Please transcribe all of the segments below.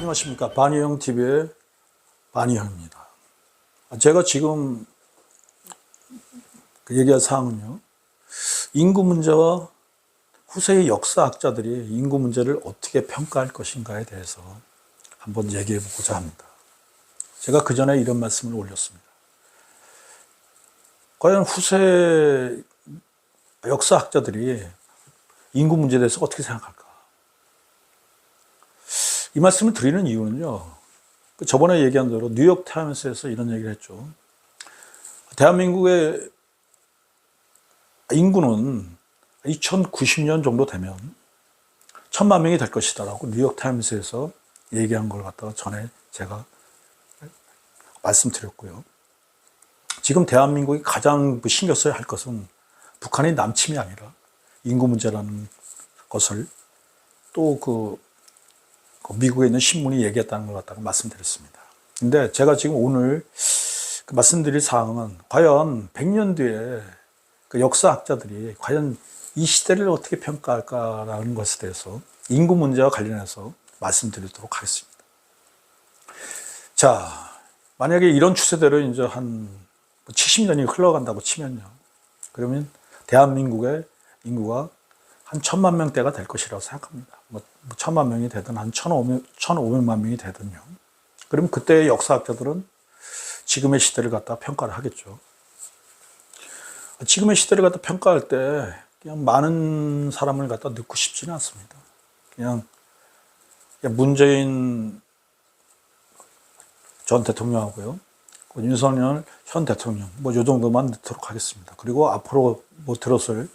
안녕하십니까. 바니형 TV의 바니형입니다. 제가 지금 얘기할 사항은요, 인구 문제와 후세의 역사학자들이 인구 문제를 어떻게 평가할 것인가에 대해서 한번 얘기해 보고자 합니다. 제가 그 전에 이런 말씀을 올렸습니다. 과연 후세 역사학자들이 인구 문제에 대해서 어떻게 생각할까? 이 말씀을 드리는 이유는요, 저번에 얘기한 대로 뉴욕타임스에서 이런 얘기를 했죠. 대한민국의 인구는 2090년 정도 되면 1000만 명이 될 것이다라고 뉴욕타임스에서 얘기한 걸 갖다가 전에 제가 말씀드렸고요. 지금 대한민국이 가장 신경 써야 할 것은 북한의 남침이 아니라 인구 문제라는 것을 또 미국에 있는 신문이 얘기했다는 걸 갖다가 말씀드렸습니다. 근데 제가 지금 오늘 말씀드릴 사항은 과연 100년 뒤에 역사학자들이 과연 이 시대를 어떻게 평가할까라는 것에 대해서 인구 문제와 관련해서 말씀드리도록 하겠습니다. 자, 만약에 이런 추세대로 이제 한 70년이 흘러간다고 치면요. 그러면 대한민국의 인구가 한 1000만 명대가 될 것이라고 생각합니다. 1000만 명이 되든 한 1500만 명이 되든요. 그럼 그때의 역사학자들은 지금의 시대를 갖다 평가를 하겠죠. 지금의 시대를 갖다 평가할 때 그냥 많은 사람을 갖다 넣고 싶지는 않습니다. 그냥 문재인 전 대통령하고요. 윤석열 현 대통령, 요 정도만 넣도록 하겠습니다. 그리고 앞으로 들어설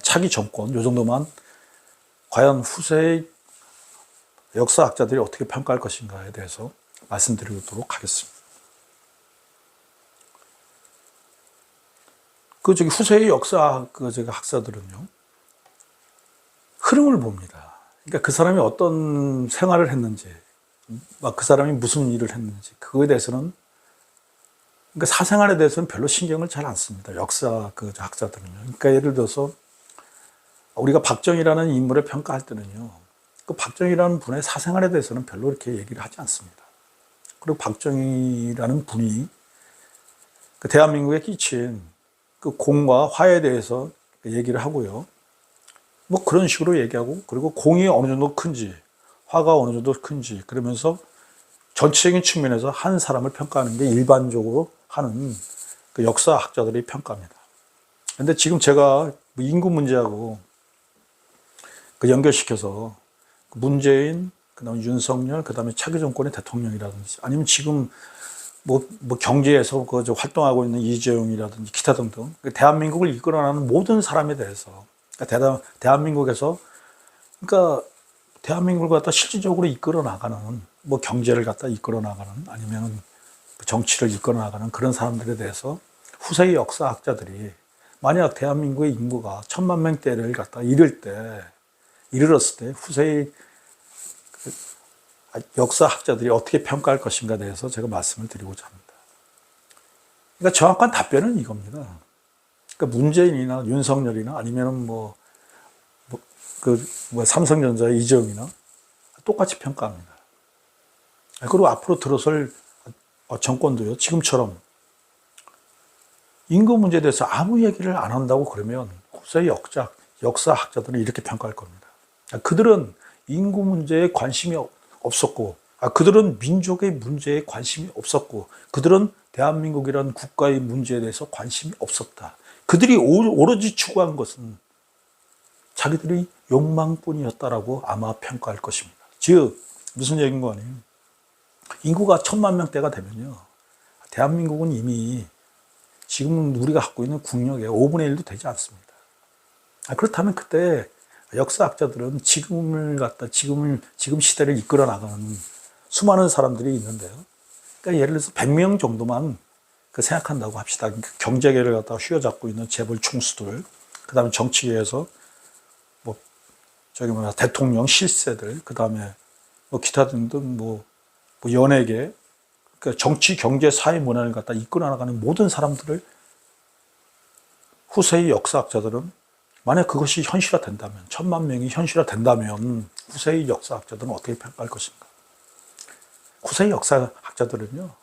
차기 정권, 요 정도만 과연 후세의 역사학자들이 어떻게 평가할 것인가에 대해서 말씀드리도록 하겠습니다. 후세의 역사 학자들은요, 흐름을 봅니다. 그러니까 그 사람이 어떤 생활을 했는지, 그 사람이 무슨 일을 했는지, 그거에 대해서는, 그러니까 사생활에 대해서는 별로 신경을 잘 안 씁니다. 역사 학자들은요. 그러니까 예를 들어서 우리가 박정희라는 인물을 평가할 때는요, 그 박정희라는 분의 사생활에 대해서는 별로 이렇게 얘기를 하지 않습니다. 그리고 박정희라는 분이 대한민국에 끼친 공과 화에 대해서 얘기를 하고요. 그런 식으로 얘기하고, 그리고 공이 어느 정도 큰지, 화가 어느 정도 큰지, 그러면서 전체적인 측면에서 한 사람을 평가하는 게 일반적으로 하는 역사학자들의 평가입니다. 근데 지금 제가 인구 문제하고 연결시켜서 문재인, 그 다음에 윤석열, 그 다음에 차기 정권의 대통령이라든지, 아니면 지금 경제에서 활동하고 있는 이재용이라든지 기타 등등, 대한민국을 이끌어나가는 모든 사람에 대해서, 대한민국에서, 대한민국을 갖다 실질적으로 이끌어 나가는, 경제를 갖다 이끌어 나가는, 아니면 정치를 이끌어 나가는 그런 사람들에 대해서 후세의 역사학자들이 만약 대한민국의 인구가 1000만 명대를 갖다 이르렀을 때 후세의 역사학자들이 어떻게 평가할 것인가에 대해서 제가 말씀을 드리고자 합니다. 그러니까 정확한 답변은 이겁니다. 그러니까 문재인이나 윤석열이나 아니면 삼성전자의 이재용이나 똑같이 평가합니다. 그리고 앞으로 들어설 정권도요, 지금처럼 인구 문제에 대해서 아무 얘기를 안 한다고 그러면 후세의 역사학자들은 이렇게 평가할 겁니다. 그들은 인구 문제에 관심이 없었고, 그들은 민족의 문제에 관심이 없었고, 그들은 대한민국이라는 국가의 문제에 대해서 관심이 없었다. 그들이 오로지 추구한 것은 자기들의 욕망뿐이었다라고 아마 평가할 것입니다. 즉, 무슨 얘기인 거 아니에요? 인구가 1000만 명대가 되면요, 대한민국은 이미 지금 우리가 갖고 있는 국력의 5분의 1도 되지 않습니다. 그렇다면 그때 역사학자들은 지금 시대를 이끌어 나가는 수많은 사람들이 있는데요. 그러니까 예를 들어서 100명 정도만 생각한다고 합시다. 경제계를 갖다가 휘어잡고 있는 재벌 총수들, 그 다음에 정치계에서 대통령 실세들, 그 다음에 기타 등등 연예계, 그러니까 정치, 경제, 사회, 문화를 갖다 이끌어 나가는 모든 사람들을 후세의 역사학자들은 만약 그것이 현실화된다면, 1000만 명이 현실화된다면 후세의 역사학자들은 어떻게 평가할 것인가? 후세의 역사학자들은요,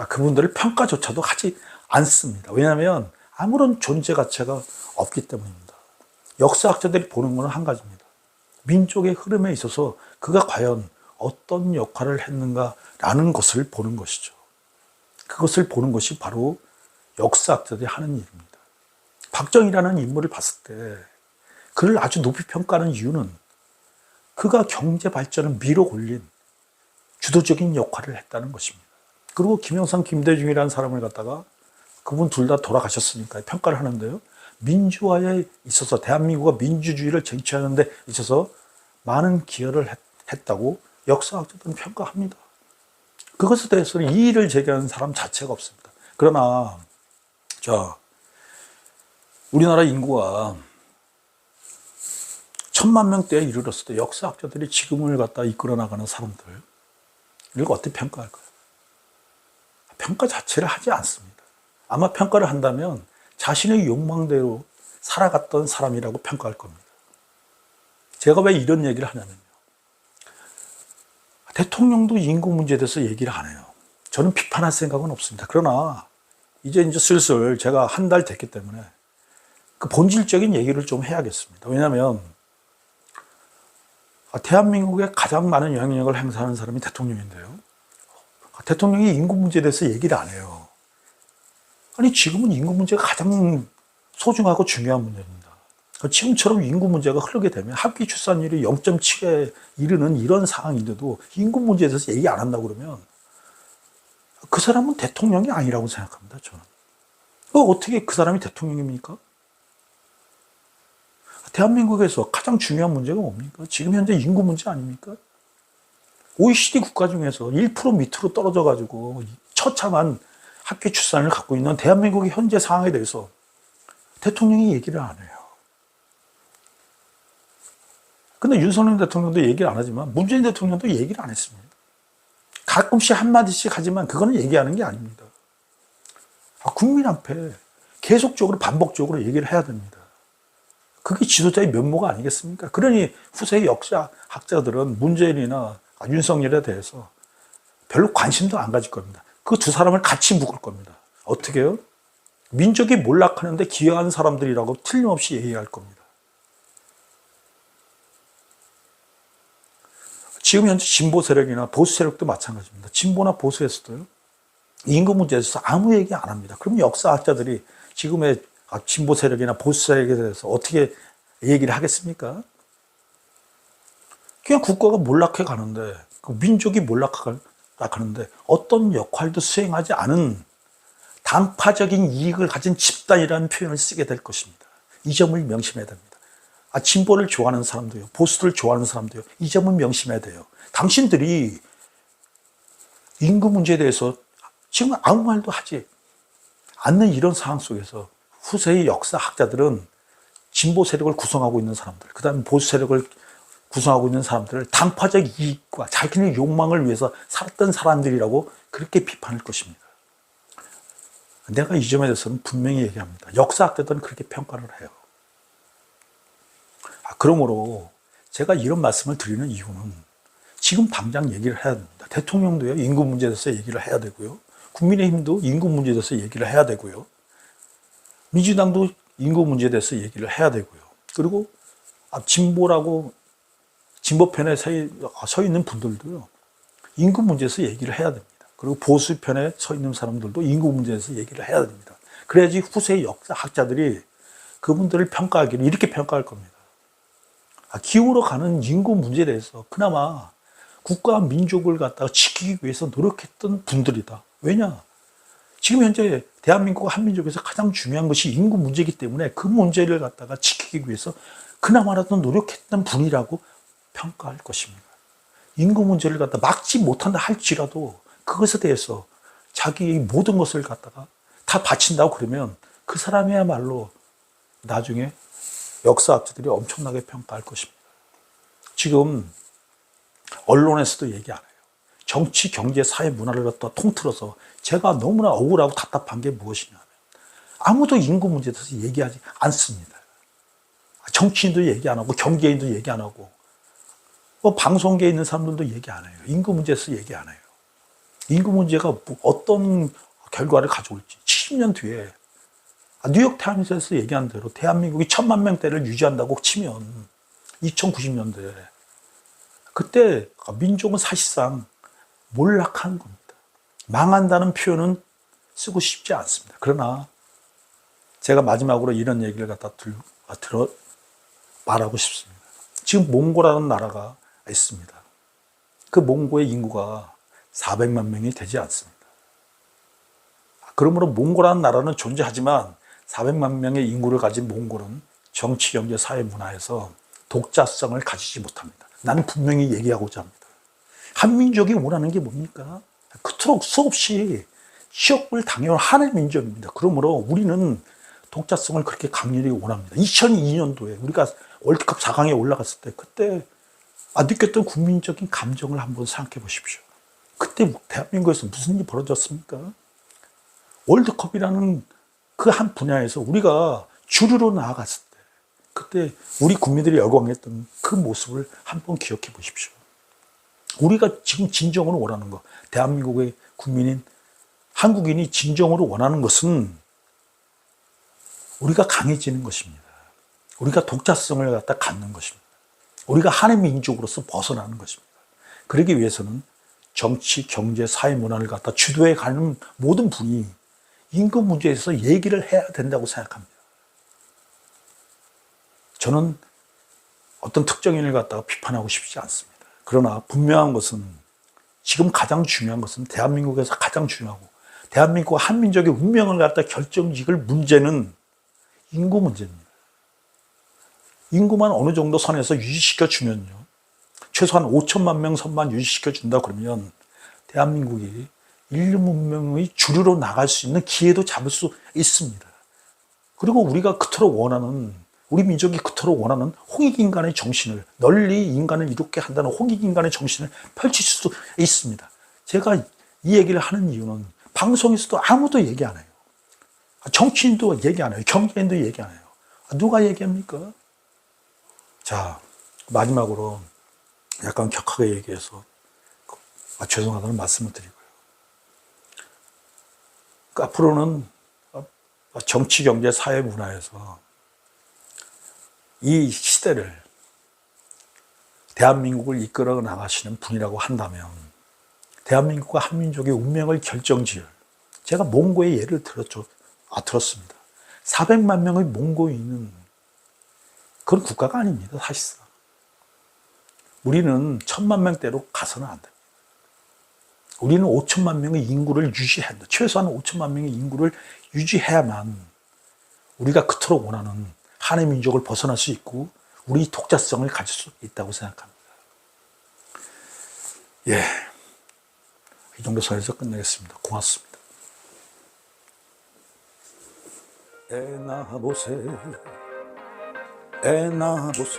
그분들을 평가조차도 하지 않습니다. 왜냐하면 아무런 존재 가치가 없기 때문입니다. 역사학자들이 보는 것은 한 가지입니다. 민족의 흐름에 있어서 그가 과연 어떤 역할을 했는가라는 것을 보는 것이죠. 그것을 보는 것이 바로 역사학자들이 하는 일입니다. 박정희라는 인물을 봤을 때 그를 아주 높이 평가하는 이유는 그가 경제 발전을 밀어올린 주도적인 역할을 했다는 것입니다. 그리고 김영삼, 김대중이라는 사람을 갖다가 그분 둘 다 돌아가셨으니까 평가를 하는데요. 민주화에 있어서 대한민국과 민주주의를 쟁취하는 데 있어서 많은 기여를 했다고 역사학자들은 평가합니다. 그것에 대해서는 이의를 제기하는 사람 자체가 없습니다. 그러나 우리나라 인구가 1000만 명대에 이르렀을 때 역사학자들이 지금을 갖다 이끌어 나가는 사람들을 어떻게 평가할까요? 평가 자체를 하지 않습니다. 아마 평가를 한다면 자신의 욕망대로 살아갔던 사람이라고 평가할 겁니다. 제가 왜 이런 얘기를 하냐면요. 대통령도 인구 문제에 대해서 얘기를 안 해요. 저는 비판할 생각은 없습니다. 그러나 이제 슬슬 제가 한 달 됐기 때문에 그 본질적인 얘기를 좀 해야겠습니다. 왜냐하면 대한민국에 가장 많은 영향력을 행사하는 사람이 대통령인데요. 대통령이 인구 문제에 대해서 얘기를 안 해요. 아니, 지금은 인구 문제가 가장 소중하고 중요한 문제입니다. 지금처럼 인구 문제가 흐르게 되면 합기 출산율이 0.7에 이르는 이런 상황인데도 인구 문제에 대해서 얘기 안 한다고 그러면 그 사람은 대통령이 아니라고 생각합니다, 저는. 어떻게 그 사람이 대통령입니까? 대한민국에서 가장 중요한 문제가 뭡니까? 지금 현재 인구 문제 아닙니까? OECD 국가 중에서 1% 밑으로 떨어져가지고 처참한 합계 출산을 갖고 있는 대한민국의 현재 상황에 대해서 대통령이 얘기를 안 해요. 근데 윤석열 대통령도 얘기를 안 하지만 문재인 대통령도 얘기를 안 했습니다. 가끔씩 한마디씩 하지만 그거는 얘기하는 게 아닙니다. 국민 앞에 계속적으로 반복적으로 얘기를 해야 됩니다. 그게 지도자의 면모가 아니겠습니까? 그러니 후세의 역사학자들은 문재인이나 윤석열에 대해서 별로 관심도 안 가질 겁니다. 그 두 사람을 같이 묶을 겁니다. 어떻게 해요? 민족이 몰락하는데 기여한 사람들이라고 틀림없이 얘기할 겁니다. 지금 현재 진보 세력이나 보수 세력도 마찬가지입니다. 진보나 보수에서도요, 인구 문제에 대해서 아무 얘기 안 합니다. 그럼 역사학자들이 지금의 진보 세력이나 보수 세력에 대해서 어떻게 얘기를 하겠습니까? 그냥 국가가 몰락해 가는데, 민족이 몰락하는데 어떤 역할도 수행하지 않은 당파적인 이익을 가진 집단이라는 표현을 쓰게 될 것입니다. 이 점을 명심해야 됩니다. 진보를 좋아하는 사람도요, 보수를 좋아하는 사람도요, 이 점을 명심해야 돼요. 당신들이 인구 문제에 대해서 지금 아무 말도 하지 않는 이런 상황 속에서 후세의 역사학자들은 진보 세력을 구성하고 있는 사람들, 그 다음에 보수 세력을 구성하고 있는 사람들을 당파적 이익과 자기의 욕망을 위해서 살았던 사람들이라고 그렇게 비판할 것입니다. 내가 이 점에 대해서는 분명히 얘기합니다. 역사학자들은 그렇게 평가를 해요. 그러므로 제가 이런 말씀을 드리는 이유는 지금 당장 얘기를 해야 됩니다. 대통령도요, 인구 문제에 대해서 얘기를 해야 되고요. 국민의힘도 인구 문제에 대해서 얘기를 해야 되고요. 민주당도 인구 문제에 대해서 얘기를 해야 되고요. 그리고 진보편에 서 있는 분들도요, 인구 문제에서 얘기를 해야 됩니다. 그리고 보수편에 서 있는 사람들도 인구 문제에서 얘기를 해야 됩니다. 그래야지 후세의 역사학자들이 그분들을 평가하기를 이렇게 평가할 겁니다. 기울어가는 인구 문제에 대해서 그나마 국가와 민족을 갖다가 지키기 위해서 노력했던 분들이다. 왜냐? 지금 현재 대한민국 한민족에서 가장 중요한 것이 인구 문제이기 때문에 그 문제를 갖다가 지키기 위해서 그나마라도 노력했던 분이라고 평가할 것입니다. 인구 문제를 갖다 막지 못한다 할지라도 그것에 대해서 자기의 모든 것을 갖다가 다 바친다고 그러면 그 사람이야말로 나중에 역사학자들이 엄청나게 평가할 것입니다. 지금 언론에서도 얘기 안 해요. 정치, 경제, 사회, 문화를 갖다 통틀어서 제가 너무나 억울하고 답답한 게 무엇이냐면 아무도 인구 문제에 대해서 얘기하지 않습니다. 정치인도 얘기 안 하고 경제인도 얘기 안 하고 뭐 방송계에 있는 사람들도 얘기 안 해요. 인구 문제에서 얘기 안 해요. 인구 문제가 뭐 어떤 결과를 가져올지 70년 뒤에 뉴욕 타임스에서 얘기한 대로 대한민국이 1,000만 명대를 유지한다고 치면 2090년대 그때 민족은 사실상 몰락하는 겁니다. 망한다는 표현은 쓰고 싶지 않습니다. 그러나 제가 마지막으로 이런 얘기를 갖다 말하고 싶습니다. 지금 몽고라는 나라가 있습니다. 그 몽고의 인구가 400만 명이 되지 않습니다. 그러므로 몽고라는 나라는 존재하지만 400만 명의 인구를 가진 몽골은 정치, 경제, 사회, 문화에서 독자성을 가지지 못합니다. 나는 분명히 얘기하고자 합니다. 한민족이 원하는 게 뭡니까? 그토록 수없이 취업을 당해온 하나의 민족입니다. 그러므로 우리는 독자성을 그렇게 강렬히 원합니다. 2002년도에 우리가 월드컵 4강에 올라갔을 때 그때 느꼈던 국민적인 감정을 한번 생각해 보십시오. 그때 대한민국에서 무슨 일이 벌어졌습니까? 월드컵이라는 그 한 분야에서 우리가 주류로 나아갔을 때 그때 우리 국민들이 열광했던 그 모습을 한번 기억해 보십시오. 우리가 지금 진정으로 원하는 것, 대한민국의 국민인 한국인이 진정으로 원하는 것은 우리가 강해지는 것입니다. 우리가 독자성을 갖다 갖는 것입니다. 우리가 하나의 민족으로서 벗어나는 것입니다. 그러기 위해서는 정치, 경제, 사회, 문화를 갖다 주도해 가는 모든 분이 인구 문제에 대해서 얘기를 해야 된다고 생각합니다. 저는 어떤 특정인을 갖다가 비판하고 싶지 않습니다. 그러나 분명한 것은 지금 가장 중요한 것은 대한민국에서 가장 중요하고 대한민국 한민족의 운명을 갖다 결정짓을 문제는 인구 문제입니다. 인구만 어느 정도 선에서 유지시켜 주면요. 최소한 5천만 명 선만 유지시켜 준다 그러면 대한민국이 인류 문명의 주류로 나갈 수 있는 기회도 잡을 수 있습니다. 그리고 우리가 그토록 원하는 우리 민족이 그토록 원하는 홍익인간의 정신을 널리 인간을 이롭게 한다는 홍익인간의 정신을 펼칠 수 있습니다. 제가 이 얘기를 하는 이유는 방송에서도 아무도 얘기 안 해요. 정치인도 얘기 안 해요. 경제인도 얘기 안 해요. 누가 얘기합니까? 자, 마지막으로 약간 격하게 얘기해서 죄송하다는 말씀을 드리고요. 앞으로는 정치, 경제, 사회, 문화에서 이 시대를 대한민국을 이끌어 나가시는 분이라고 한다면 대한민국과 한민족의 운명을 결정지을 제가 몽고의 예를 들었습니다. 400만 명의 몽고인은 그런 국가가 아닙니다. 사실상 우리는 1,000만 명대로 가서는 안 됩니다. 우리는 5천만 명의 인구를 유지해야 한다. 최소한 5천만 명의 인구를 유지해야만 우리가 그토록 원하는 한의 민족을 벗어날 수 있고 우리 독자성을 가질 수 있다고 생각합니다. 예, 이 정도 선에서 끝내겠습니다. 고맙습니다. 애나보세 애나보세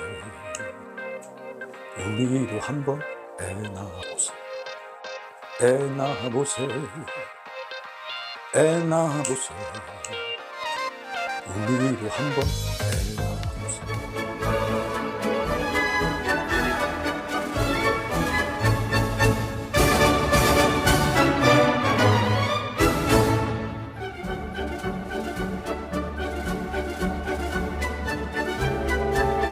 우리도 한번 애나보세 애나보세 애나보세 우리도 한번 애나보세